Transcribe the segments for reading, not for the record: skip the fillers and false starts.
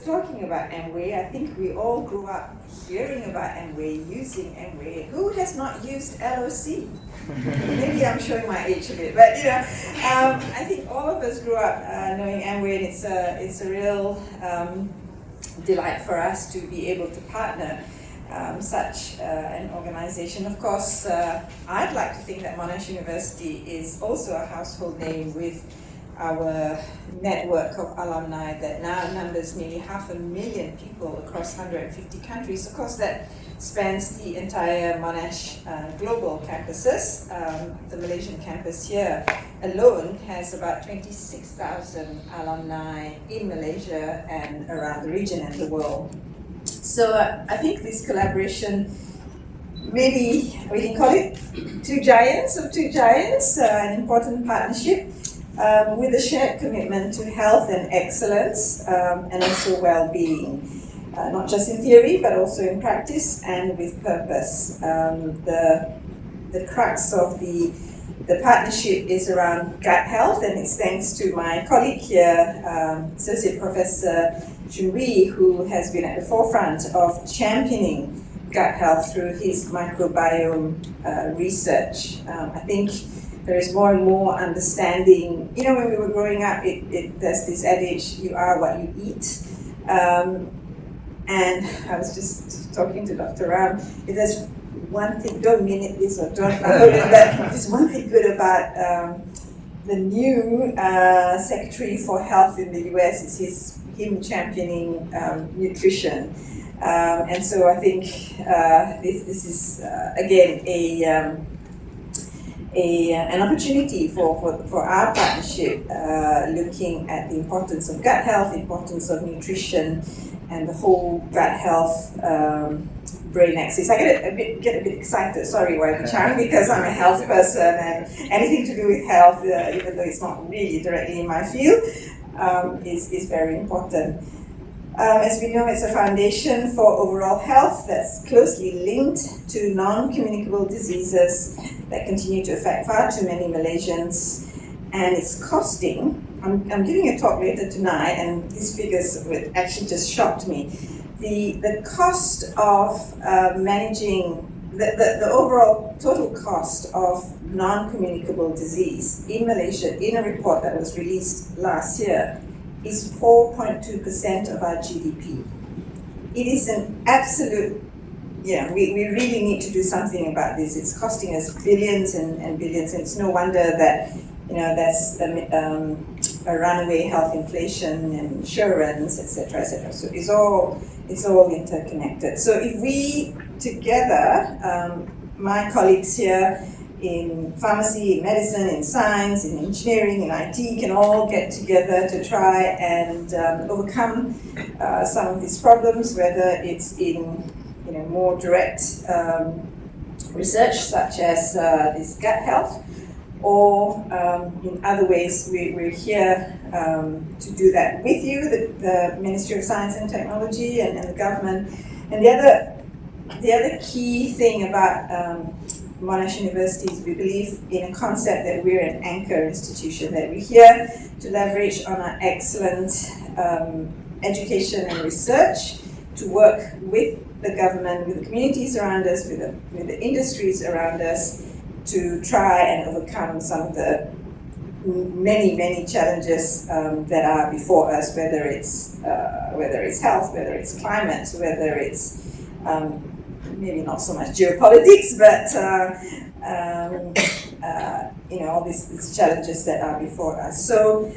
talking about Amway. I think we all grew up hearing about Amway, using Amway. Who has not used LOC? Maybe I'm showing my age a bit, but I think all of us grew up knowing Amway, and it's a real delight for us to be able to partner such an organization. Of course, I'd like to think that Monash University is also a household name with our network of alumni that now numbers nearly 500,000 people across 150 countries. Of course, that spans the entire Monash global campuses. The Malaysian campus here alone has about 26,000 alumni in Malaysia and around the region and the world. So I think this collaboration, maybe we can call it two giants, an important partnership with a shared commitment to health and excellence and also well-being, not just in theory but also in practice and with purpose. The crux of the partnership is around gut health, and it's thanks to my colleague here, Associate Professor Chun-Wee, who has been at the forefront of championing gut health through his microbiome research. I think there is more and more understanding. When we were growing up, there's this adage, you are what you eat. And I was just talking to Dr. Ram, if there's one thing, don't minute this or don't upload it, but there's one thing good about the new Secretary for Health in the US is him championing nutrition. And so I think this is, again, an opportunity for our partnership, looking at the importance of gut health, the importance of nutrition, and the whole gut health brain axis. I get a bit excited, sorry, Chang, because I'm a health person, and anything to do with health, even though it's not really directly in my field, is very important. As we know, it's a foundation for overall health that's closely linked to non-communicable diseases that continue to affect far too many Malaysians, and it's costing. I'm giving a talk later tonight, and these figures actually just shocked me. The cost of managing the overall total cost of non-communicable disease in Malaysia, in a report that was released last year, is 4.2% of our GDP. It is an absolute, we really need to do something about this. It's costing us billions and billions, and it's no wonder that that's a runaway health inflation and insurance, etc., etc. So it's all interconnected. So if we together, my colleagues here in pharmacy, in medicine, in science, in engineering, in IT, can all get together to try and overcome some of these problems, whether it's in more direct research such as this gut health, or in other ways. We're here to do that with you, the Ministry of Science and Technology and the government. And the other key thing about Monash University is we believe in a concept that we're an anchor institution, that we're here to leverage on our excellent education and research to work with the government, with the communities around us, with the industries around us, to try and overcome some of the many challenges that are before us, whether it's health, whether it's climate, whether it's maybe not so much geopolitics, but all these challenges that are before us. So,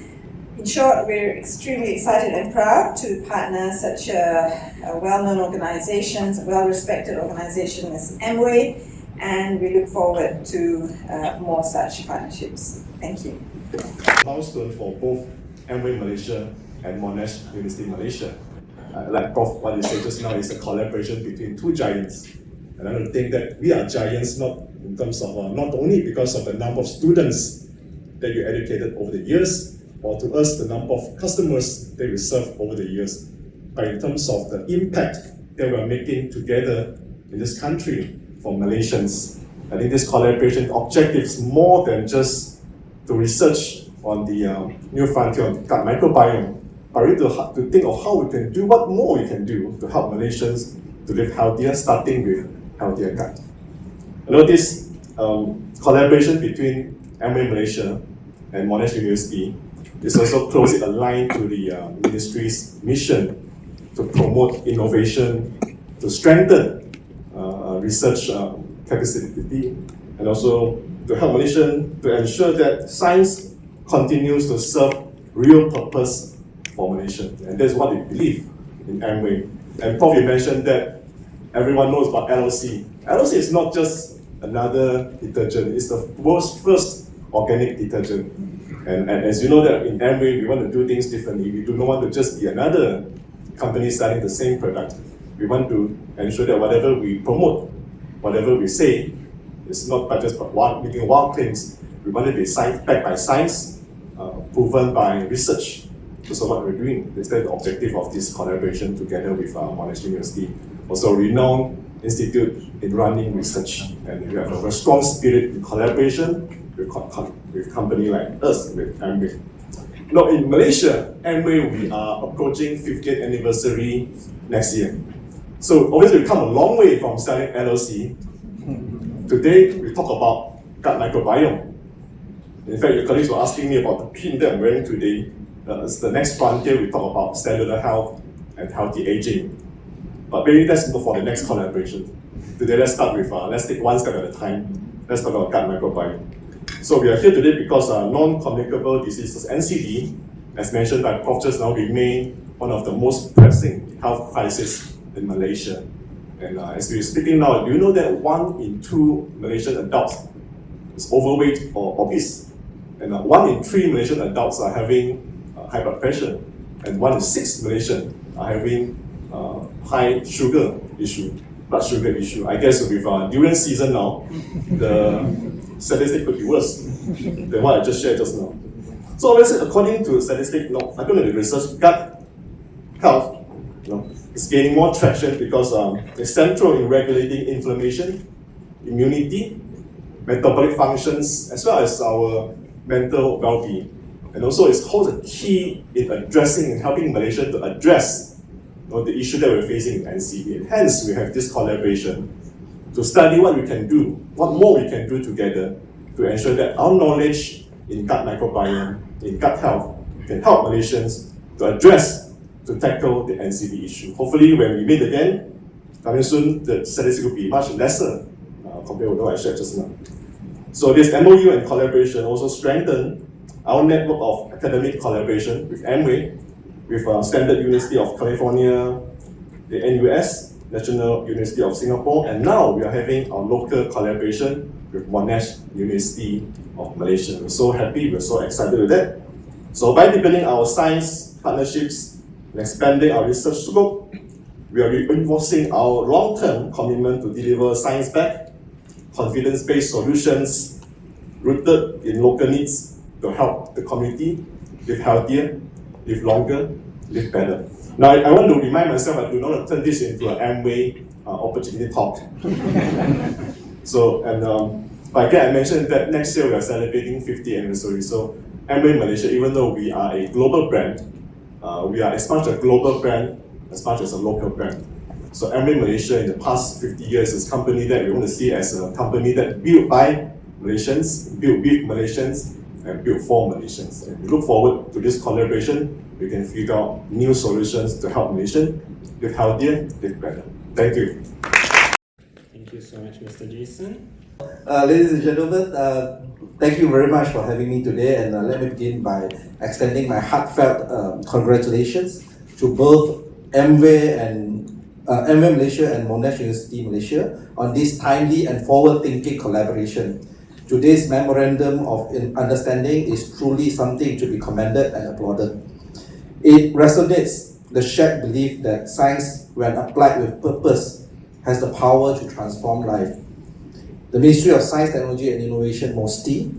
in short, we're extremely excited and proud to partner such a well-known organization, a well-respected organization as Amway, and we look forward to more such partnerships. Thank you. Milestone for both Amway Malaysia and Monash University Malaysia. Like Prof, what you said just now, is a collaboration between two giants. And I don't think that we are giants, not in terms of not only because of the number of students that you educated over the years, or to us the number of customers that we serve over the years, but in terms of the impact that we are making together in this country for Malaysians. I think this collaboration objective is more than just to research on the new frontier on gut microbiome, but we need to think of how we can do, what more we can do to help Malaysians to live healthier, starting with healthier gut. This collaboration between Amway Malaysia and Monash University is also closely aligned to the ministry's mission to promote innovation, to strengthen research capacity, and also to help Malaysians to ensure that science continues to serve real purpose for Malaysians. And that's what we believe in Amway. And Prof, you mentioned that everyone knows about LOC. LOC is not just another detergent, it's the world's first organic detergent. And as you know that in Amway, we want to do things differently. We do not want to just be another company selling the same product. We want to ensure that whatever we promote, whatever we say, is not by just making wild claims. We want to be backed by science, proven by research. So what we're doing is the objective of this collaboration together with Monash University, also a renowned institute in running research. And we have a very strong spirit in collaboration with company like us, with Amway. Now in Malaysia, Amway, we are approaching 50th anniversary next year. So obviously we've come a long way from selling LOC. Today we talk about gut microbiome. In fact, your colleagues were asking me about the pin that I'm wearing today. It's the next frontier. We talk about cellular health and healthy aging. But maybe that's for the next collaboration. Today let's start with, let's take one step at a time. Let's talk about gut microbiome. So we are here today because non-communicable diseases, NCD, as mentioned by Prof just now, remain one of the most pressing health crises in Malaysia. And as we're speaking now, do you know that 1 in 2 Malaysian adults is overweight or obese? And 1 in 3 Malaysian adults are having high blood pressure, and 1 in 6 Malaysians are having high sugar issue, blood sugar issue. I guess with durian season now, the statistic could be worse than what I just shared just now. So obviously, according to statistics, according to the research, gut health is gaining more traction because it's central in regulating inflammation, immunity, metabolic functions, as well as our mental well-being. And also it holds a key in addressing and helping Malaysia to address the issue that we're facing in NCD. And hence, we have this collaboration to study what we can do, what more we can do together to ensure that our knowledge in gut microbiome, in gut health, can help Malaysians to tackle the NCD issue. Hopefully, when we meet again, coming soon, the statistics will be much lesser compared with what I shared just now. So this MOU and collaboration also strengthen our network of academic collaboration with Amway, with Standard University of California, the NUS, National University of Singapore, and now we are having our local collaboration with Monash University of Malaysia. We're so happy, we're so excited with that. So by deepening our science partnerships and expanding our research scope, we are reinforcing our long-term commitment to deliver science-backed, confidence-based solutions rooted in local needs to help the community live healthier, live longer, live better. Now, I want to remind myself I do not turn this into an Amway opportunity talk. But again, I mentioned that next year we are celebrating 50th anniversary. So Amway Malaysia, even though we are a global brand, we are as much a global brand as much as a local brand. So Amway Malaysia in the past 50 years is a company that we want to see as a company that built by Malaysians, built with Malaysians, and built for Malaysians. And we look forward to this collaboration. We can figure out new solutions to help Malaysians live healthier, live better. Thank you. Thank you so much, Mr. Jason. Ladies and gentlemen, thank you very much for having me today, and let me begin by extending my heartfelt congratulations to both Amway Malaysia and Monash University Malaysia on this timely and forward-thinking collaboration. Today's memorandum of understanding is truly something to be commended and applauded. It resonates the shared belief that science, when applied with purpose, has the power to transform life. The Ministry of Science, Technology and Innovation, MOSTI,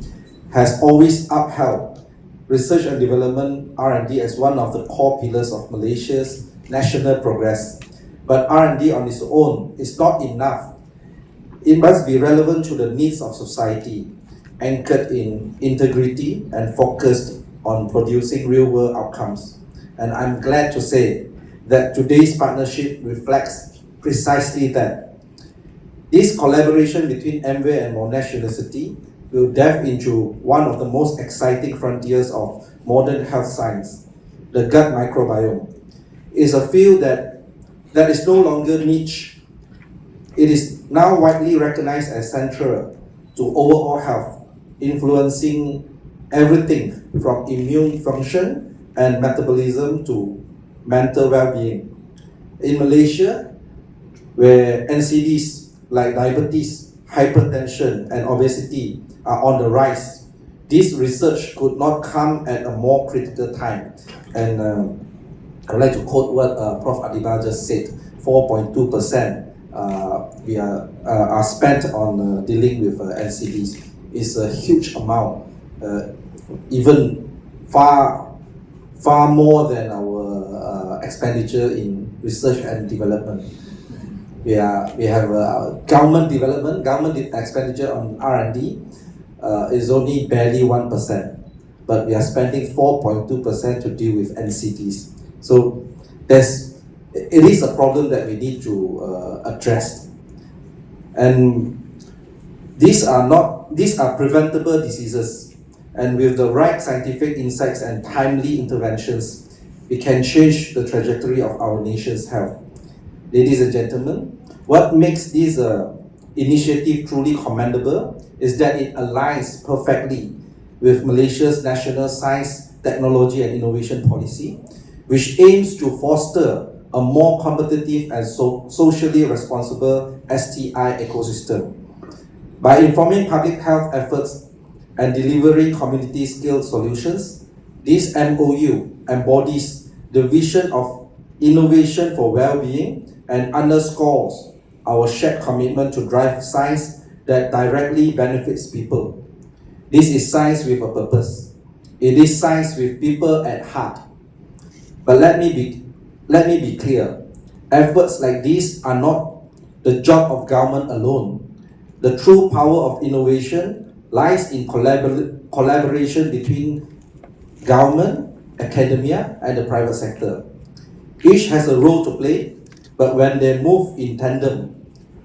has always upheld research and development R&D as one of the core pillars of Malaysia's national progress. But R&D on its own is not enough. It must be relevant to the needs of society, anchored in integrity and focused on producing real-world outcomes. And I'm glad to say that today's partnership reflects precisely that. This collaboration between Amway and Monash University will delve into one of the most exciting frontiers of modern health science, the gut microbiome. It is a field that is no longer niche. It is now widely recognized as central to overall health, influencing everything from immune function and metabolism to mental well-being. In Malaysia, where NCDs like diabetes, hypertension, and obesity are on the rise, this research could not come at a more critical time. And I would like to quote what Prof. Adiba just said: 4.2% we are spent on dealing with NCDs. Is a huge amount, even far more than our expenditure in research and development. We have government expenditure on R&D is only barely 1%, but we are spending 4.2% to deal with NCDs. So it is a problem that we need to address, and these are preventable diseases, and with the right scientific insights and timely interventions, we can change the trajectory of our nation's health. Ladies and gentlemen, what makes this initiative truly commendable is that it aligns perfectly with Malaysia's National Science, Technology and Innovation Policy, which aims to foster a more competitive and socially responsible STI ecosystem. By informing public health efforts and delivering community-scale solutions, this MOU embodies the vision of innovation for well-being and underscores our shared commitment to drive science that directly benefits people. This is science with a purpose. It is science with people at heart. But let me be clear. Efforts like these are not the job of government alone. The true power of innovation lies in collaboration between government, academia, and the private sector. Each has a role to play, but when they move in tandem,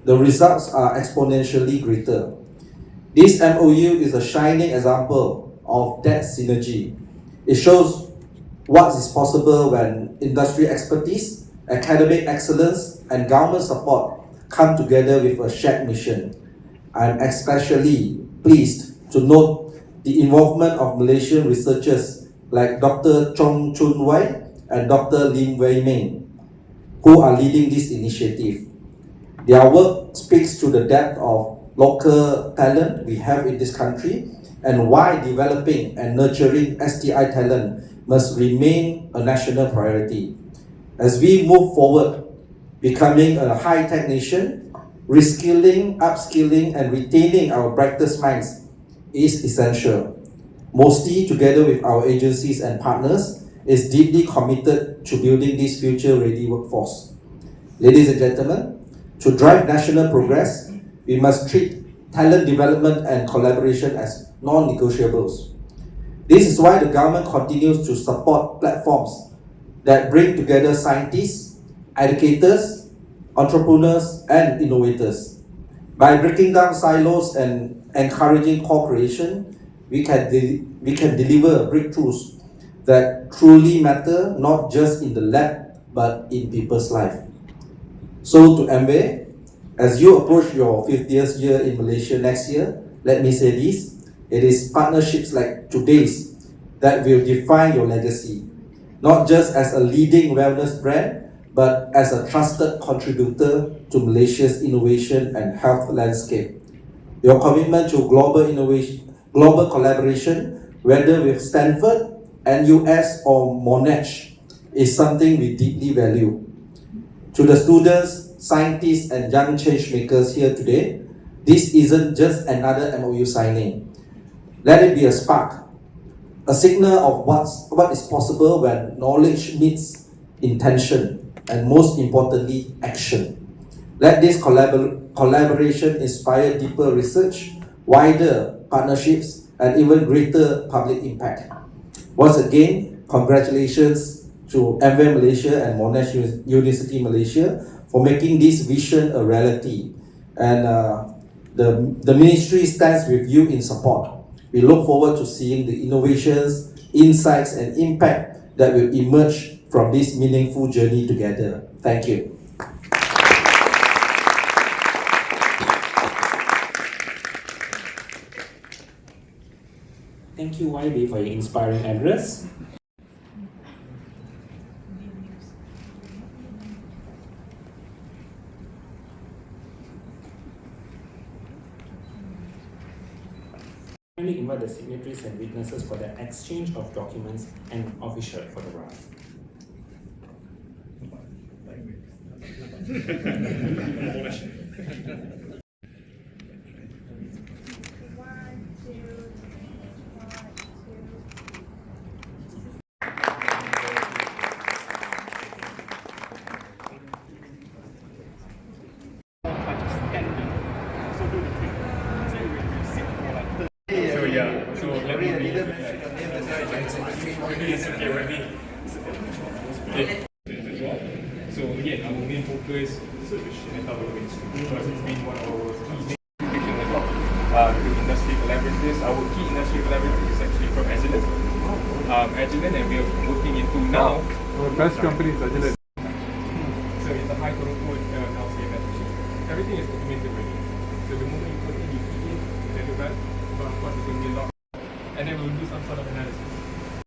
the results are exponentially greater. This MOU is a shining example of that synergy. It shows what is possible when industry expertise, academic excellence, and government support come together with a shared mission. I'm especially pleased to note the involvement of Malaysian researchers like Dr. Chong Chun Wai and Dr. Lim Wei Ming, who are leading this initiative. Their work speaks to the depth of local talent we have in this country and why developing and nurturing STI talent must remain a national priority. As we move forward, becoming a high-tech nation, reskilling, upskilling, and retaining our brightest minds is essential. MOSTI, together with our agencies and partners, is deeply committed to building this future-ready workforce. Ladies and gentlemen, to drive national progress, we must treat talent development and collaboration as non-negotiables. This is why the government continues to support platforms that bring together scientists, educators, entrepreneurs, and innovators. By breaking down silos and encouraging co-creation, we can deliver breakthroughs that truly matter, not just in the lab, but in people's life. So to Amway, as you approach your 50th year in Malaysia next year, let me say this: it is partnerships like today's that will define your legacy, not just as a leading wellness brand, but as a trusted contributor to Malaysia's innovation and health landscape. Your commitment to global collaboration, whether with Stanford, NUS, or Monash, is something we deeply value. To the students, scientists, and young change makers here today, this isn't just another MOU signing. Let it be a spark, a signal of what is possible when knowledge meets intention, and most importantly, action. Let this collaboration inspire deeper research, wider partnerships, and even greater public impact. Once again, congratulations to Amway Malaysia and Monash University Malaysia for making this vision a reality. And the ministry stands with you in support. We look forward to seeing the innovations, insights, and impact that will emerge from this meaningful journey together. Thank you. Thank you, YB, for your inspiring address. Kindly invite the signatories and witnesses for the exchange of documents and official photographs. So let me read it. So again, our main focus is metabolism because it's been one of our key applications as well. To industry collaborators, our key industry collaborators is actually from Agilent. And we are working into now. Our best company is Agilent. So it's a high throughput calcium machine. Everything is documented already. So the moment you put in, you key in, then you run. But of course, it's going to be a lot. And then we'll do some sort of analysis.